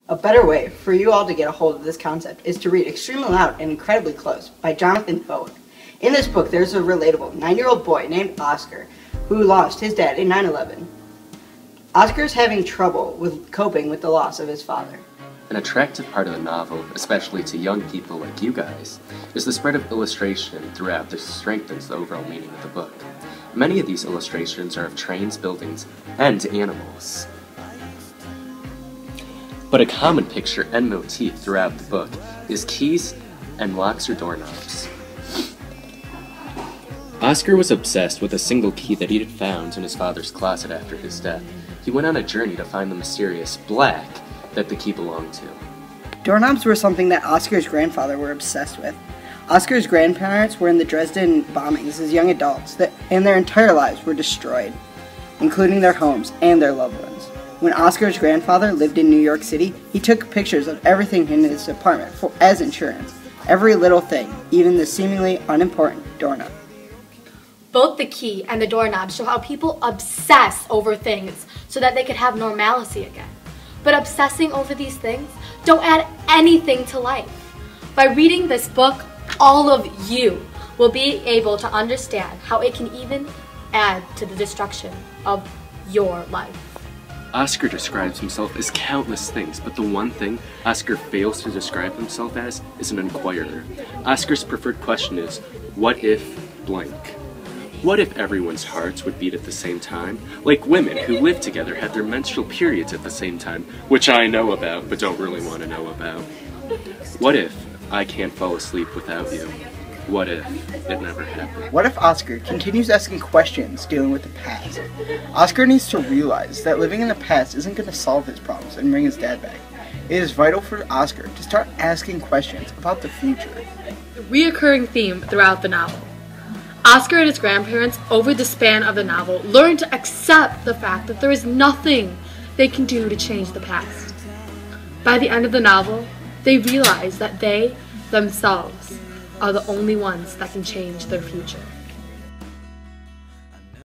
A better way for you all to get a hold of this concept is to read Extremely Loud and Incredibly Close by Jonathan Dewald. In this book, there's a relatable 9-year-old boy named Oscar who lost his dad in 9/11. Oscar's having trouble with coping with the loss of his father. An attractive part of the novel, especially to young people like you guys, is the spread of illustration throughout that strengthens the overall meaning of the book. Many of these illustrations are of trains, buildings, and animals. But a common picture and motif throughout the book is keys and locks or doorknobs. Oscar was obsessed with a single key that he had found in his father's closet after his death. He went on a journey to find the mysterious black that the key belonged to. Doorknobs were something that Oscar's grandfather were obsessed with. Oscar's grandparents were in the Dresden bombings as young adults, and their entire lives were destroyed, including their homes and their loved ones. When Oscar's grandfather lived in New York City, he took pictures of everything in his apartment as insurance. Every little thing, even the seemingly unimportant doorknob. Both the key and the doorknob show how people obsess over things so that they could have normalcy again. But obsessing over these things don't add anything to life. By reading this book, all of you will be able to understand how it can even add to the destruction of your life. Oscar describes himself as countless things, but the one thing Oscar fails to describe himself as is an inquirer. Oscar's preferred question is, what if blank? What if everyone's hearts would beat at the same time? Like women who live together had their menstrual periods at the same time, which I know about, but don't really want to know about. What if I can't fall asleep without you? What if it never happened? What if Oscar continues asking questions dealing with the past? Oscar needs to realize that living in the past isn't going to solve his problems and bring his dad back. It is vital for Oscar to start asking questions about the future. A reoccurring theme throughout the novel. Oscar and his grandparents, over the span of the novel, learn to accept the fact that there is nothing they can do to change the past. By the end of the novel, they realize that they, themselves, are the only ones that can change their future.